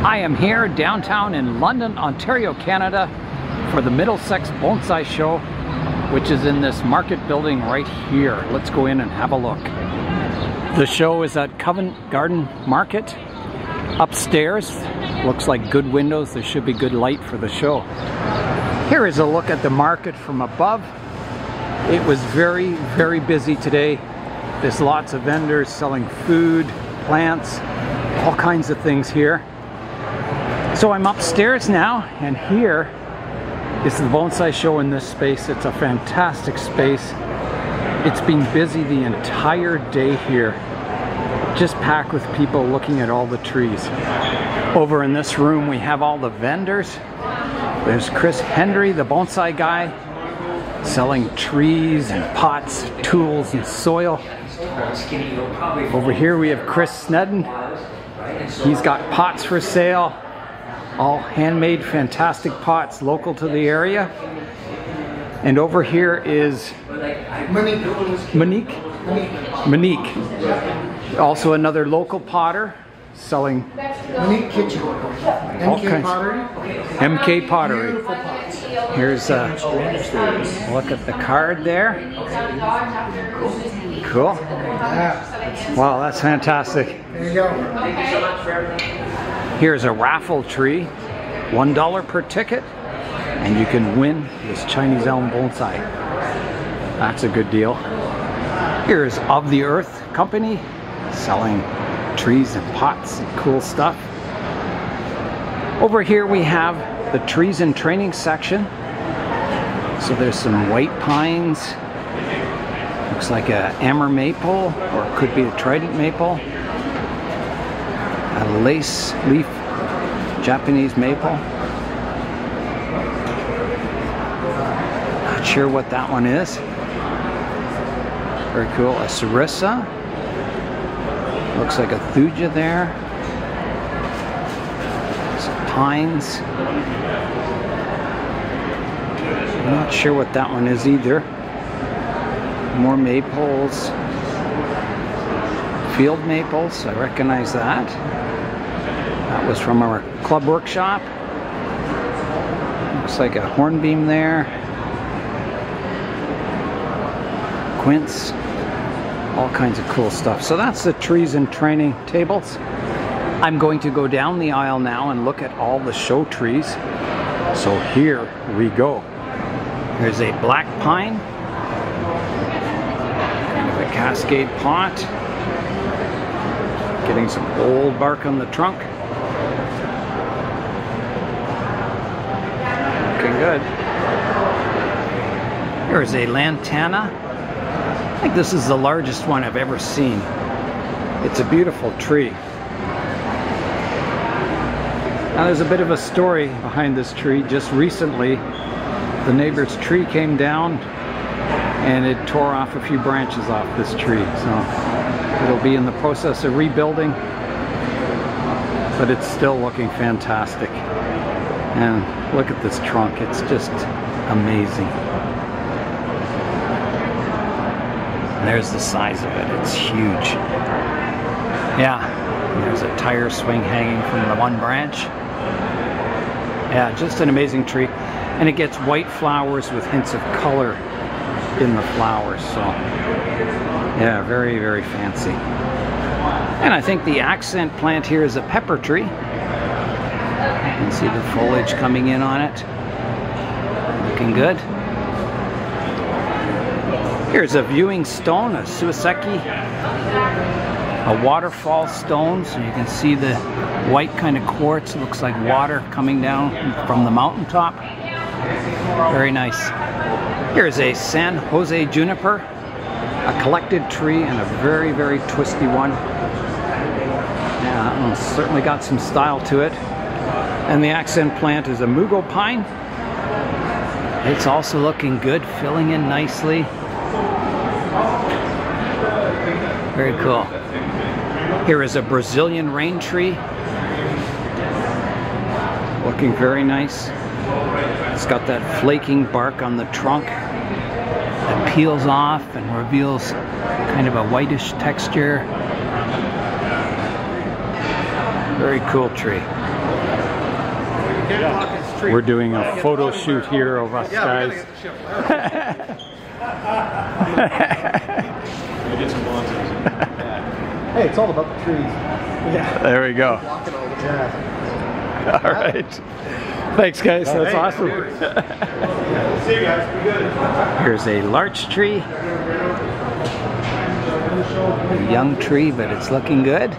I am here downtown in London, Ontario, Canada for the Middlesex Bonsai Show, which is in this market building right here. Let's go in and have a look. The show is at Covent Garden Market. Upstairs, looks like good windows. There should be good light for the show. Here is a look at the market from above. It was very, very busy today. There's lots of vendors selling food, plants, all kinds of things here. So I'm upstairs now, and here is the bonsai show in this space. It's a fantastic space. It's been busy the entire day here, just packed with people looking at all the trees. Over in this room we have all the vendors. There's Chris Hendry, the bonsai guy, selling trees and pots, tools and soil. Over here we have Chris Snedden. He's got pots for sale, all handmade, fantastic pots local to the area. And over here is Monique, also another local potter selling Monique Kitchen, MK Pottery. MK Pottery. Beautiful pots. Here's a look at the card there. Cool. Yeah. Wow, that's fantastic. There you go. Here's a raffle tree, $1 per ticket, and you can win this Chinese elm bonsai. That's a good deal. Here's Of the Earth Company selling trees and pots and cool stuff. Over here we have the trees and training section. So there's some white pines. Looks like a amber maple, or it could be a trident maple. A lace leaf Japanese maple. Not sure what that one is. Very cool. A sarissa. Looks like a thuja there. Some pines. I'm not sure what that one is either. More maples. Field maples, I recognize that. That was from our club workshop. Looks like a hornbeam there. Quince. All kinds of cool stuff. So that's the trees and training tables. I'm going to go down the aisle now and look at all the show trees. So here we go. There's a black pine. Kind of a cascade pot. Getting some old bark on the trunk. Looking good. Here's a lantana. I think this is the largest one I've ever seen. It's a beautiful tree. Now there's a bit of a story behind this tree. Just recently, the neighbor's tree came down and it tore off a few branches off this tree. So it'll be in the process of rebuilding, but it's still looking fantastic. And look at this trunk, it's just amazing. There's the size of it, it's huge. Yeah, there's a tire swing hanging from the one branch. Yeah, just an amazing tree. And it gets white flowers with hints of color in the flowers, so yeah, very, very fancy. And I think the accent plant here is a pepper tree. You can see the foliage coming in on it. Looking good. Here's a viewing stone, a suiseki, a waterfall stone, so you can see the white kind of quartz. It looks like water coming down from the mountaintop. Very nice. Here's a San Jose juniper, a collected tree, and a very, very twisty one. Yeah, that one's certainly got some style to it. And the accent plant is a mugo pine. It's also looking good, filling in nicely. Very cool. Here is a Brazilian rain tree. Looking very nice. It's got that flaking bark on the trunk that peels off and reveals kind of a whitish texture. Very cool tree. We're doing a photo shoot here of us guys. Hey, it's all about the trees. Yeah. There we go. All right. Thanks, guys. That's awesome. See you guys. Be good. Here's a larch tree. A young tree, but it's looking good.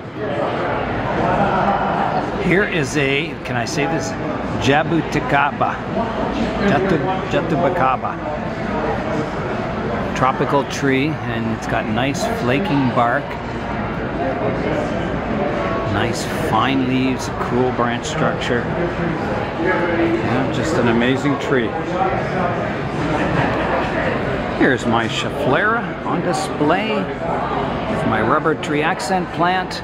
Here is a, can I say this? Jabuticaba. Jatubacaba. Tropical tree, and it's got nice flaking bark. Nice fine leaves, cool branch structure. Yeah, just an amazing tree. Here's my Schefflera on display with my rubber tree accent plant.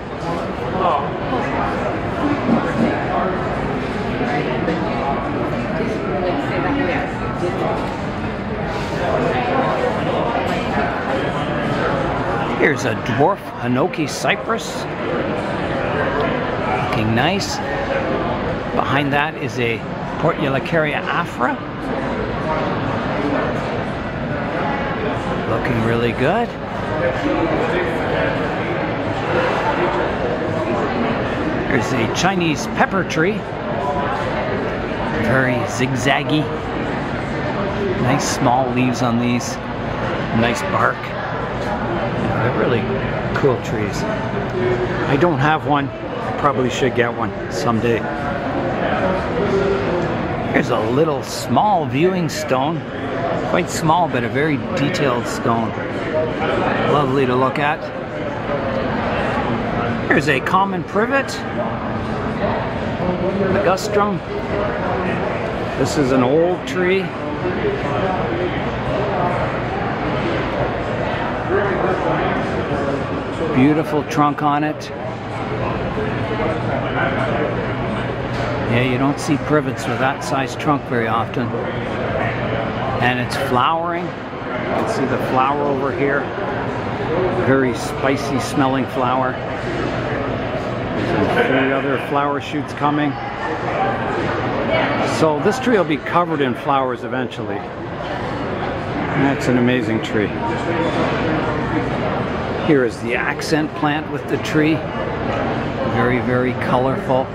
Here's a dwarf Hinoki cypress. Looking nice. Behind that is a Portulacaria afra. Looking really good. There's a Chinese pepper tree. Very zigzaggy. Nice small leaves on these. Nice bark. Yeah, they're really cool trees. I don't have one. I probably should get one someday. Here's a little small viewing stone. Quite small, but a very detailed stone. Lovely to look at. Here's a common privet. Ligustrum. This is an old tree. Beautiful trunk on it. Yeah, you don't see privets with that size trunk very often. And it's flowering. You can see the flower over here. Very spicy smelling flower. There's 3 other flower shoots coming. So this tree will be covered in flowers eventually. That's an amazing tree. Here is the accent plant with the tree. Very, very colorful.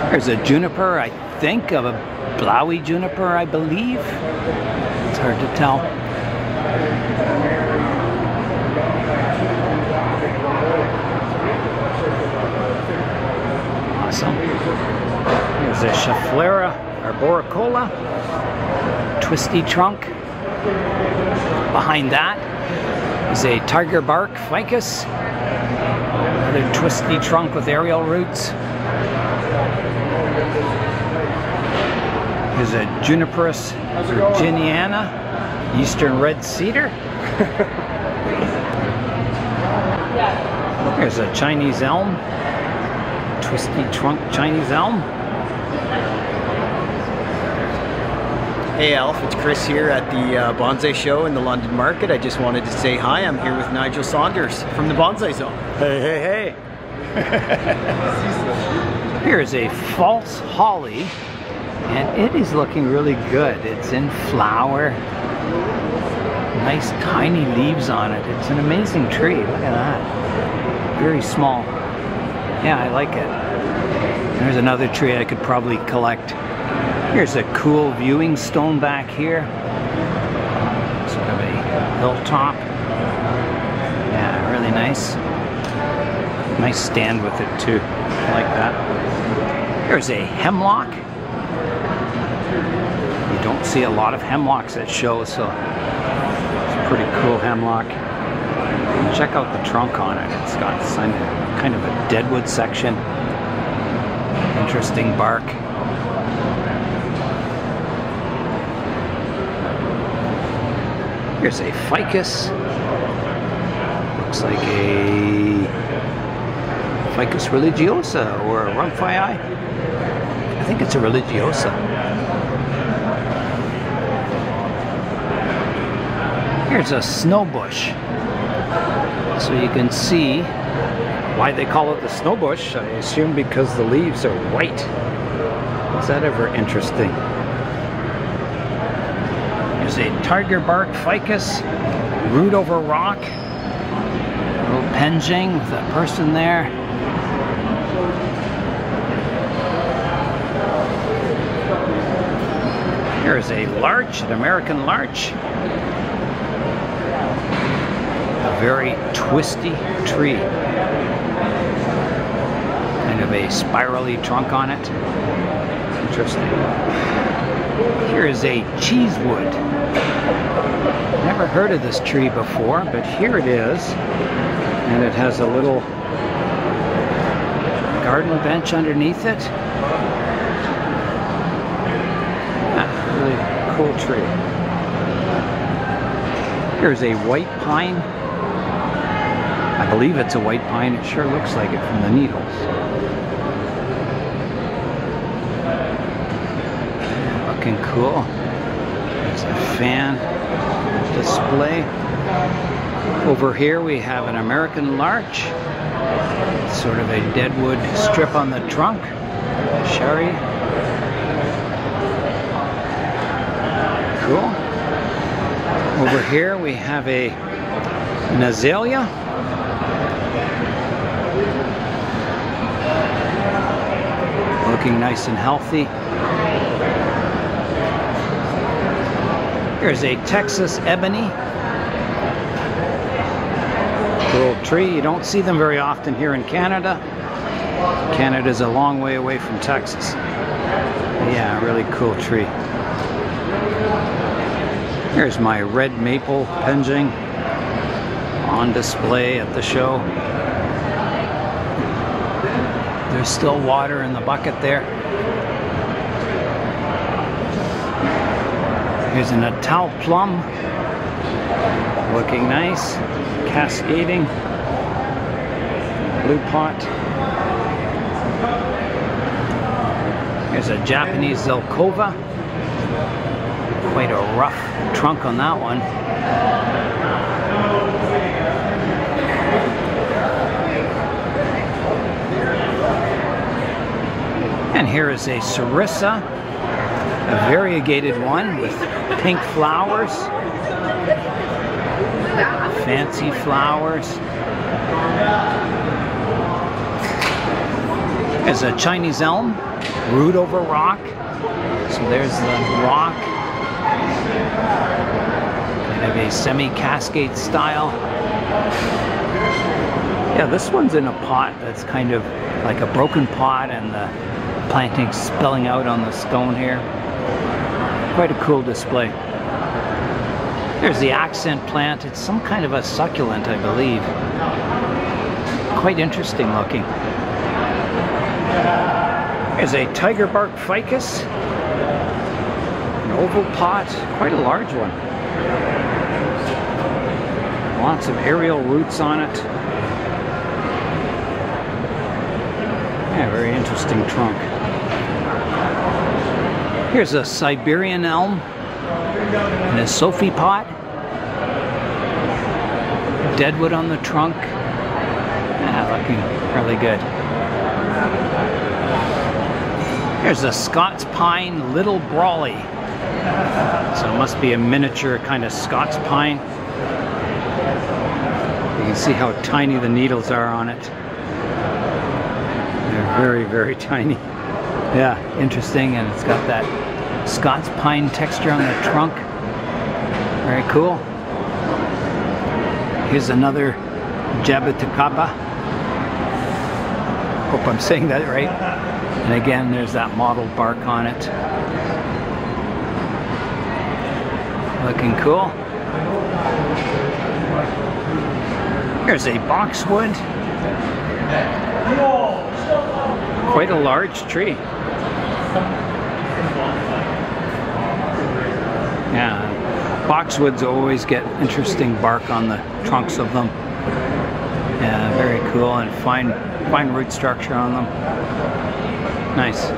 There's a juniper, I think, of a blowy juniper, I believe. It's hard to tell. Awesome. There's a Schefflera arboricola, twisty trunk. Behind that is a tiger bark ficus, another twisty trunk with aerial roots. There's a Juniperus virginiana, eastern red cedar. There's a Chinese elm, twisty trunk Chinese elm. Hey Alf, it's Chris here at the Bonsai Show in the London Market. I just wanted to say hi. I'm here with Nigel Saunders from the Bonsai Zone. Hey, hey, hey. Here is a false holly, and it is looking really good. It's in flower. Nice tiny leaves on it. It's an amazing tree. Look at that. Very small. Yeah, I like it. There's another tree I could probably collect. Here's a cool viewing stone back here. Sort of a hilltop. Yeah, really nice. Nice stand with it too. I like that. Here's a hemlock. You don't see a lot of hemlocks at shows, so it's a pretty cool hemlock. And check out the trunk on it. It's got kind of a deadwood section. Interesting bark. Here's a ficus. Looks like a Ficus religiosa or a rumphii. I think it's a religiosa. Here's a snowbush. So you can see why they call it the snow bush. I assume because the leaves are white. Is that ever interesting? There's a tiger bark ficus, root over rock, a little penjing with a person there. Here's a larch, an American larch. A very twisty tree. Kind of a spirally trunk on it. Interesting. Here is a cheesewood. Never heard of this tree before, but here it is. And it has a little garden bench underneath it. Really cool tree. Here's a white pine. I believe it's a white pine. It sure looks like it from the needles. Looking cool. There's a fan display. Over here we have an American larch. Sort of a deadwood strip on the trunk. Sherry. Cool. Over here we have an azalea. Looking nice and healthy. Here's a Texas ebony. Cool tree. You don't see them very often here in Canada. Canada's a long way away from Texas. Yeah, really cool tree. Here's my red maple penjing on display at the show. There's still water in the bucket there. Here's a Natal plum. Looking nice. Cascading. Blue pot. Here's a Japanese Zelkova. Quite a rough trunk on that one. And here is a Sarissa, a variegated one with pink flowers, fancy flowers. There's a Chinese elm, root over rock. So there's the rock. Kind of a semi-cascade style. Yeah, this one's in a pot that's kind of like a broken pot and the planting spilling out on the stone here. Quite a cool display. There's the accent plant. It's some kind of a succulent, I believe. Quite interesting looking. There's a tiger bark ficus. An oval pot, quite a large one. Lots of aerial roots on it. Yeah, very interesting trunk. Here's a Siberian elm in a Sophie pot. Deadwood on the trunk. Yeah, looking really good. Here's a Scots pine Little Brawley. So it must be a miniature kind of Scots pine. You can see how tiny the needles are on it. They're very, very tiny. Yeah, interesting, and it's got that Scots pine texture on the trunk. Very cool. Here's another Jabuticaba. Hope I'm saying that right. And again, there's that mottled bark on it. Looking cool. Here's a boxwood. Quite a large tree. Yeah, boxwoods always get interesting bark on the trunks of them. Yeah, very cool, and fine root structure on them. Nice.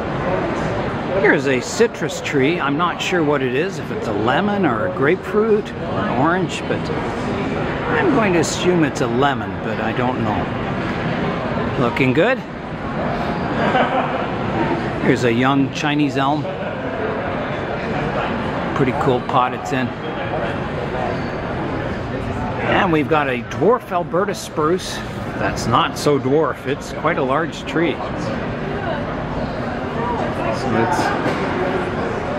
Here's a citrus tree. I'm not sure what it is, if it's a lemon or a grapefruit or an orange, but I'm going to assume it's a lemon, but I don't know. Looking good. Here's a young Chinese elm. Pretty cool pot it's in. And we've got a dwarf Alberta spruce. That's not so dwarf, it's quite a large tree. So it's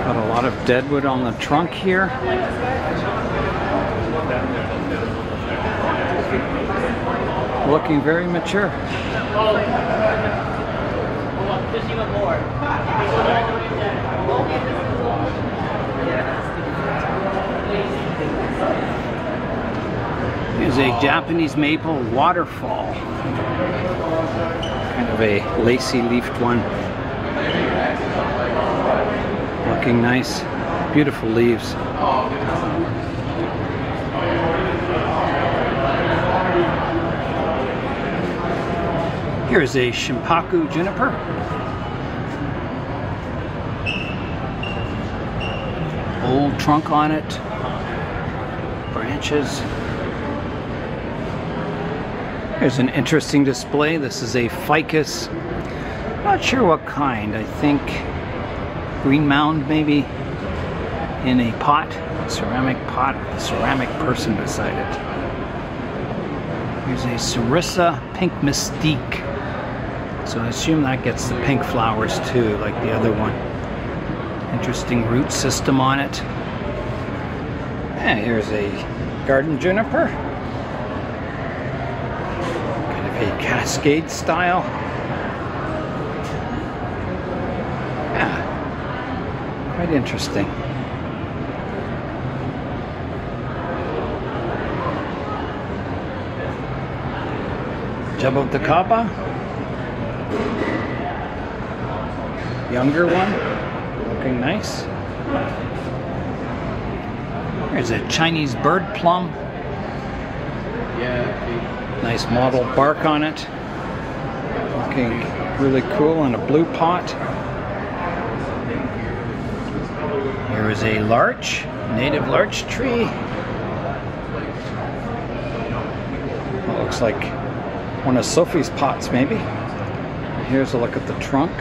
got a lot of deadwood on the trunk here. Looking very mature. Here's a Japanese maple waterfall. Kind of a lacy leafed one. Looking nice. Beautiful leaves. Here's a Shimpaku juniper. Old trunk on it. Branches. Here's an interesting display. This is a ficus. Not sure what kind. I think green mound maybe in a pot. Ceramic pot with a ceramic person beside it. Here's a Sarissa Pink Mystique. So I assume that gets the pink flowers too, like the other one. Interesting root system on it. And here's a garden juniper. Kind of a cascade style. Yeah, quite interesting. Jaboticaba. Younger one, looking nice. There's a Chinese bird plum. Nice mottled bark on it. Looking really cool in a blue pot. Here is a larch, native larch tree. It looks like one of Sophie's pots maybe. Here's a look at the trunk.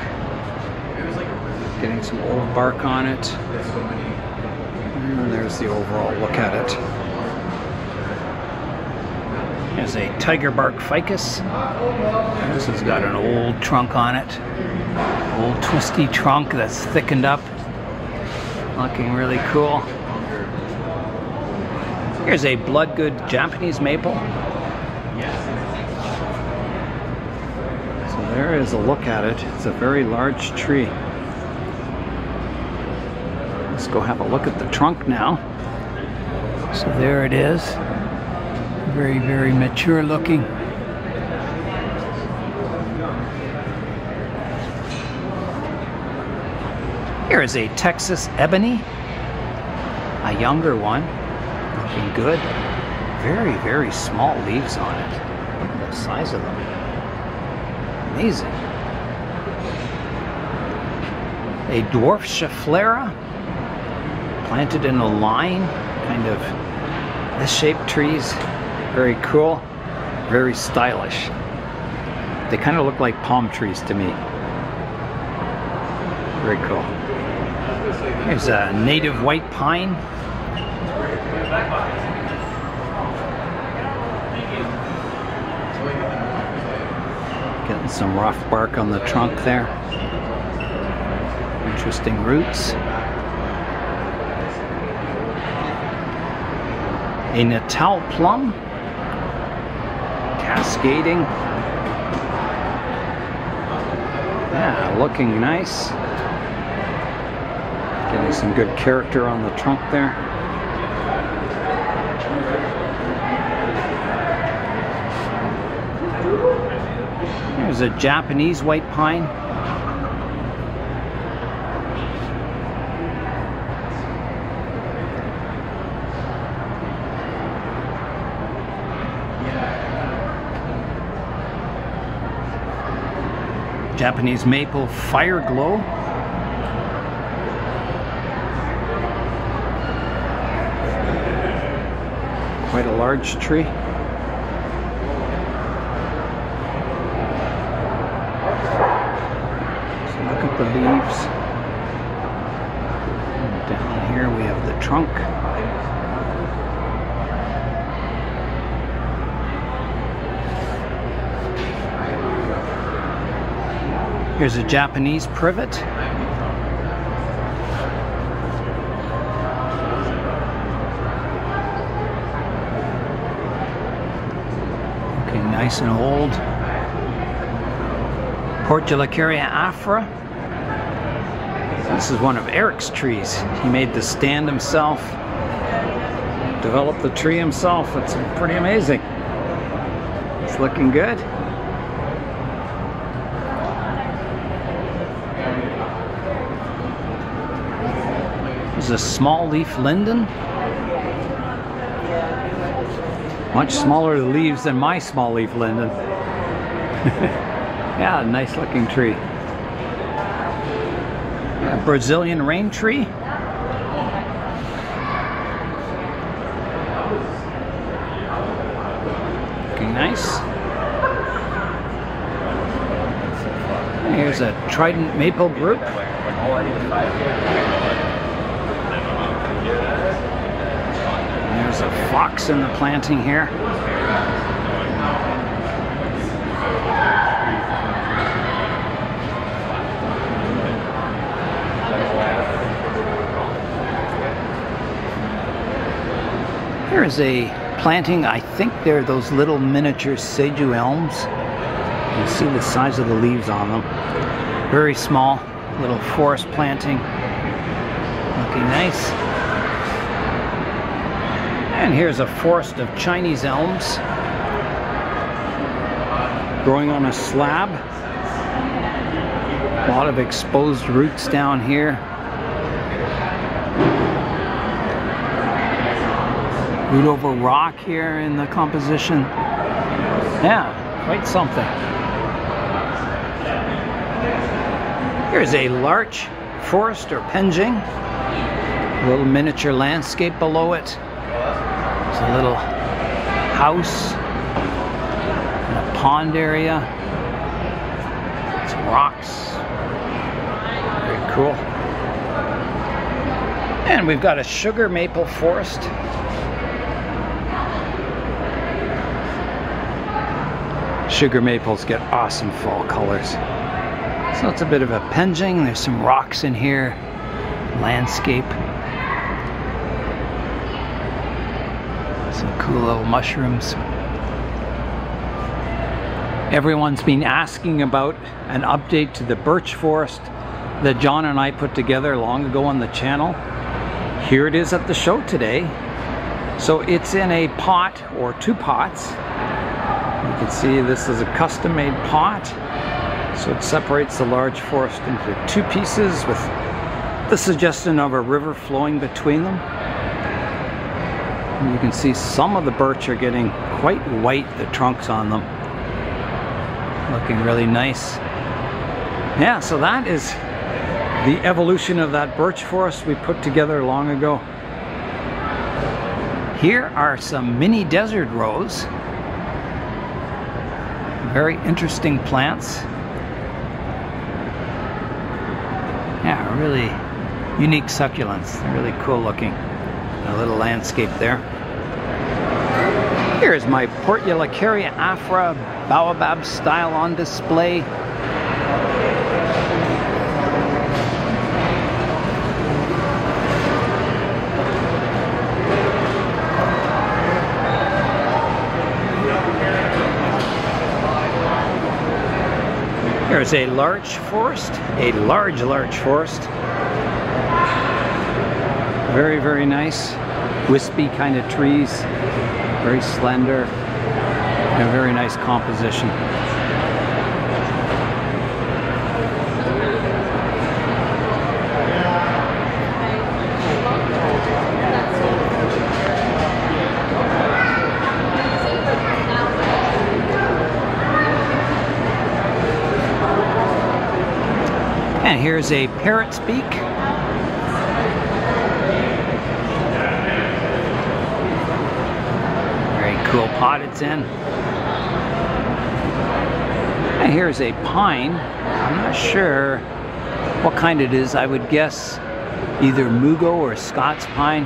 Getting some old bark on it. And there's the overall look at it. There's a tiger bark ficus. This has got an old trunk on it. Old twisty trunk that's thickened up. Looking really cool. Here's a bloodgood Japanese maple. So there is a look at it. It's a very large tree. Let's go have a look at the trunk now. So there it is. Very, very mature looking. Here is a Texas ebony. A younger one. Looking good. Very, very small leaves on it. Look at the size of them. Amazing. A dwarf Schefflera. Planted in a line, kind of this-shaped trees. Very cool, very stylish. They kind of look like palm trees to me. Very cool. Here's a native white pine. Getting some rough bark on the trunk there. Interesting roots. A Natal plum, cascading. Yeah, looking nice. Getting some good character on the trunk there. Here's a Japanese white pine. Japanese maple fire glow. quite a large tree. So look at the leaves. And down here we have the trunk. Here's a Japanese privet. Okay, nice and old. Portulacaria afra. This is one of Eric's trees. He made the stand himself, developed the tree himself. It's pretty amazing. It's looking good. This is a small leaf linden. Much smaller leaves than my small leaf linden. Yeah, nice looking tree. A Brazilian rain tree. Looking nice. And here's a trident maple group. There's a fox in the planting here. Here is a planting, I think they're those little miniature Seiju elms. You can see the size of the leaves on them. Very small, little forest planting. Looking nice. And here's a forest of Chinese elms growing on a slab. A lot of exposed roots down here. Root over rock here in the composition. Yeah, quite something. Here's a larch forest or penjing. A little miniature landscape below it. There's a little house and a pond area. Some rocks. Very cool. And we've got a sugar maple forest. Sugar maples get awesome fall colors. So it's a bit of a penjing. There's some rocks in here. Landscape. Some cool little mushrooms. Everyone's been asking about an update to the birch forest that John and I put together long ago on the channel. Here it is at the show today. So it's in a pot or two pots. You can see this is a custom-made pot. So it separates the large forest into two pieces with the suggestion of a river flowing between them. And you can see some of the birch are getting quite white, the trunks on them. Looking really nice. Yeah, so that is the evolution of that birch forest we put together long ago. Here are some mini desert rose. Very interesting plants. Yeah, really unique succulents. They're really cool looking. A little landscape there. Here's my Portulacaria afra baobab style on display. There's a larch forest, a large forest. Very, very nice, wispy kind of trees, very slender, and a very nice composition. And here's a parrot's beak. pot it's in. And here's a pine. I'm not sure what kind it is. I would guess either Mugo or Scots pine.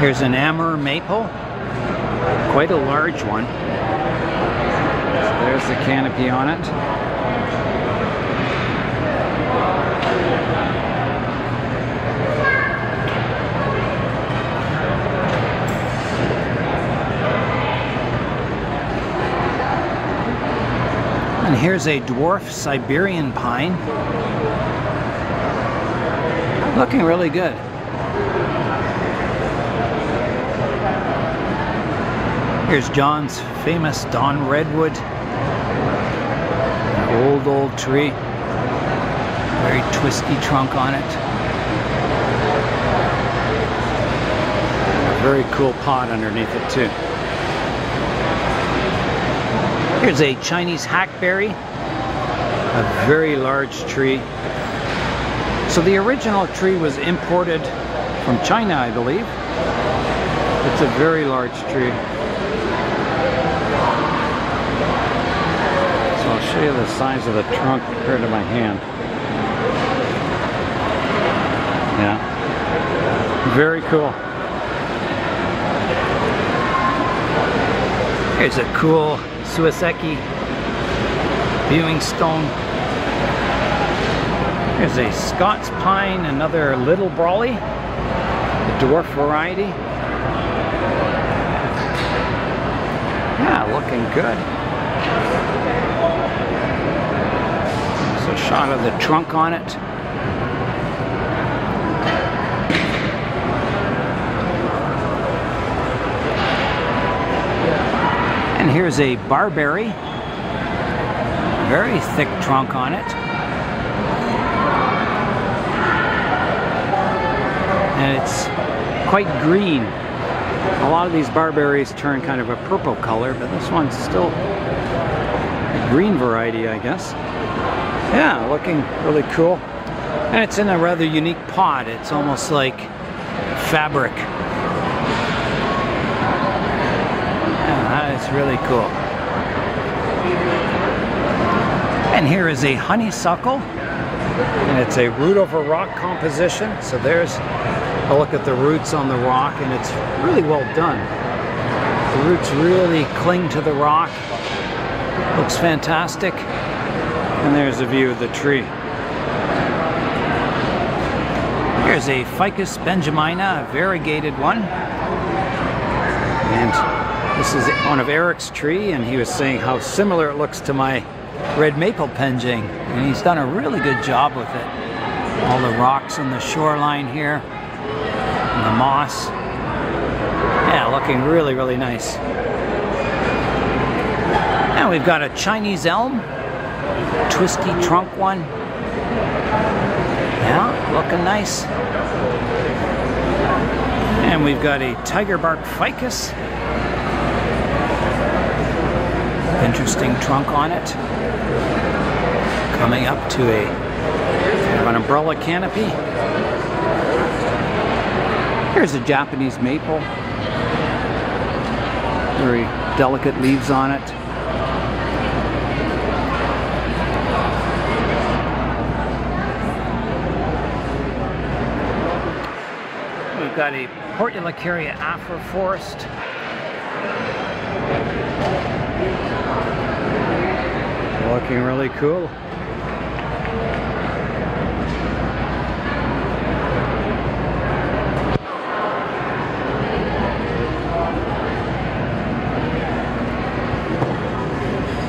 Here's an Amur maple, quite a large one. So there's the canopy on it. And here's a dwarf Siberian pine. Looking really good. Here's John's famous Don Redwood. An old tree. Very twisty trunk on it. A very cool pot underneath it too. Here's a Chinese hackberry. A very large tree. So the original tree was imported from China, I believe. It's a very large tree. So I'll show you the size of the trunk compared to my hand. Yeah. Very cool. Here's a cool Suiseki viewing stone. Here's a Scots pine, another little brawly, the dwarf variety. Yeah, looking good. There's a shot of the trunk on it. And here's a barberry, very thick trunk on it. And it's quite green. A lot of these barberries turn kind of a purple color, but this one's still a green variety, I guess. Yeah, looking really cool. And it's in a rather unique pot. It's almost like fabric. Yeah, that is really cool. And here is a honeysuckle. And it's a root over rock composition. So there's a look at the roots on the rock, and it's really well done. The roots really cling to the rock. Looks fantastic. And there's a view of the tree. Here's a Ficus benjamina, a variegated one. And this is one of Eric's tree, and he was saying how similar it looks to my red maple penjing. And he's done a really good job with it. All the rocks on the shoreline here. And the moss. Yeah, looking really, really nice. Now we've got a Chinese elm. Twisty trunk one. Yeah, looking nice. And we've got a tiger bark ficus. Interesting trunk on it. Coming up to a kind of an umbrella canopy. Here's a Japanese maple. Very delicate leaves on it. We've got a Portulacaria afroforest. Looking really cool.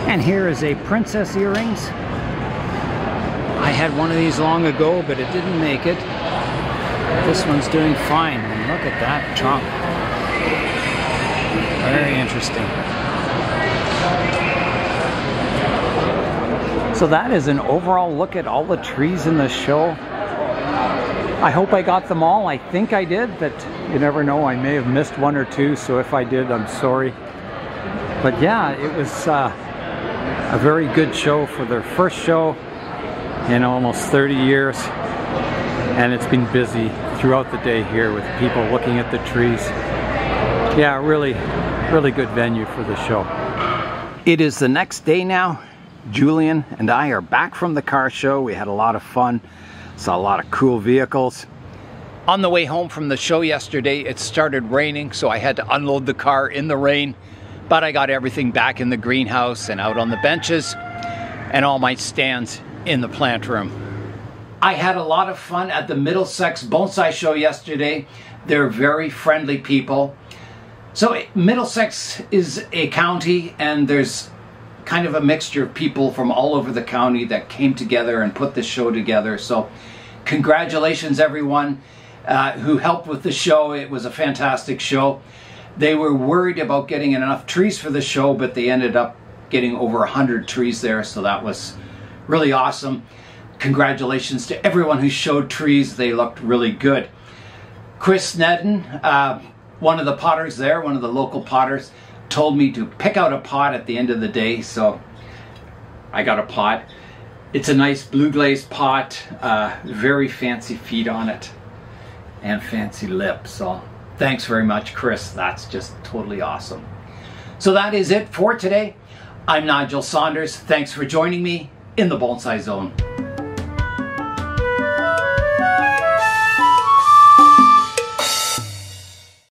And here is a princess earrings. I had one of these long ago, but it didn't make it. This one's doing fine. And look at that trunk. Very interesting. So that is an overall look at all the trees in the show. I hope I got them all. I think I did, but you never know. I may have missed one or two, so if I did, I'm sorry. But yeah, it was a very good show for their first show in almost 30 years, and it's been busy throughout the day here with people looking at the trees. Yeah, really good venue for the show. It is the next day now. Julian and I are back from the car show. We had a lot of fun, saw a lot of cool vehicles. On the way home from the show yesterday, it started raining, so I had to unload the car in the rain, but I got everything back in the greenhouse and out on the benches and all my stands in the plant room. I had a lot of fun at the Middlesex Bonsai show yesterday. They're very friendly people. So Middlesex is a county, and there's kind of a mixture of people from all over the county that came together and put this show together. So congratulations everyone who helped with the show. It was a fantastic show. They were worried about getting enough trees for the show, but they ended up getting over 100 trees there, so that was really awesome. Congratulations to everyone who showed trees. They looked really good. Chris Snedden, one of the potters there, one of the local potters, told me to pick out a pot at the end of the day, so I got a pot. It's a nice blue glazed pot, very fancy feet on it, and fancy lips. So thanks very much, Chris. That's just totally awesome. So that is it for today. I'm Nigel Saunders. Thanks for joining me in the Bonsai Zone.